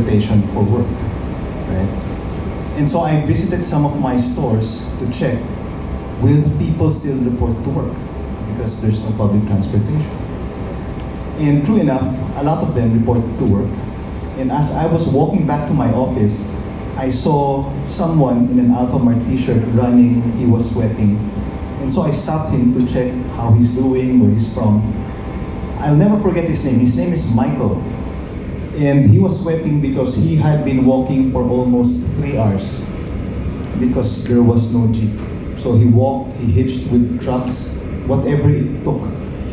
transportation for work, right? And so I visited some of my stores to check, will people still report to work? Because there's no public transportation. And true enough, a lot of them report to work. And as I was walking back to my office, I saw someone in an Alpha Mart t-shirt running, he was sweating. And so I stopped him to check how he's doing, where he's from. I'll never forget his name. His name is Michael. And he was sweating because he had been walking for almost 3 hours because there was no jeep. So he walked, he hitched with trucks, whatever it took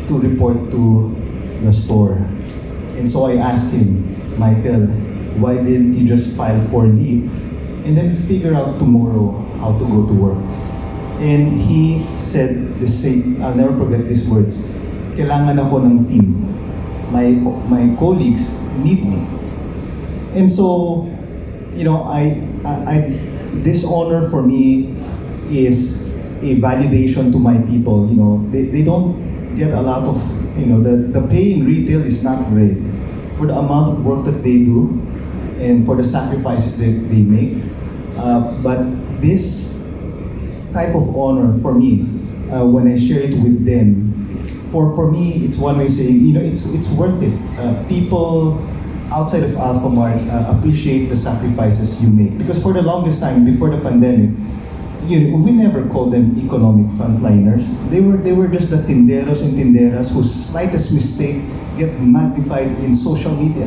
to report to the store. And so I asked him, Michael, why didn't you just file for leave and then figure out tomorrow how to go to work? And he said the same, I'll never forget these words, kailangan ako ng team. My colleagues need me. And so, you know, this honor for me is a validation to my people. You know, they don't get a lot of, you know, the pay in retail is not great for the amount of work that they do and for the sacrifices that they make. But this type of honor for me, when I share it with them, for me, it's one way of saying, you know, it's worth it. People outside of Alpha Mart appreciate the sacrifices you make. Because for the longest time, before the pandemic, you know, we never called them economic frontliners. They were just the tinderos and tinderas whose slightest mistake get magnified in social media.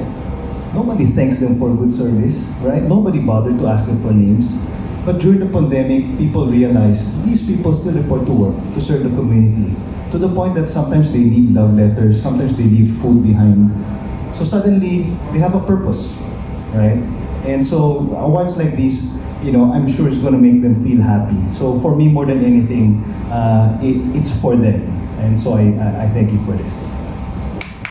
Nobody thanks them for good service, right? Nobody bothered to ask them for names. But during the pandemic, people realized these people still report to work to serve the community, to the point that sometimes they leave love letters, sometimes they leave food behind. So suddenly, they have a purpose, right? And so awards like these, you know, I'm sure it's going to make them feel happy. So for me, more than anything, it's for them. And so I thank you for this.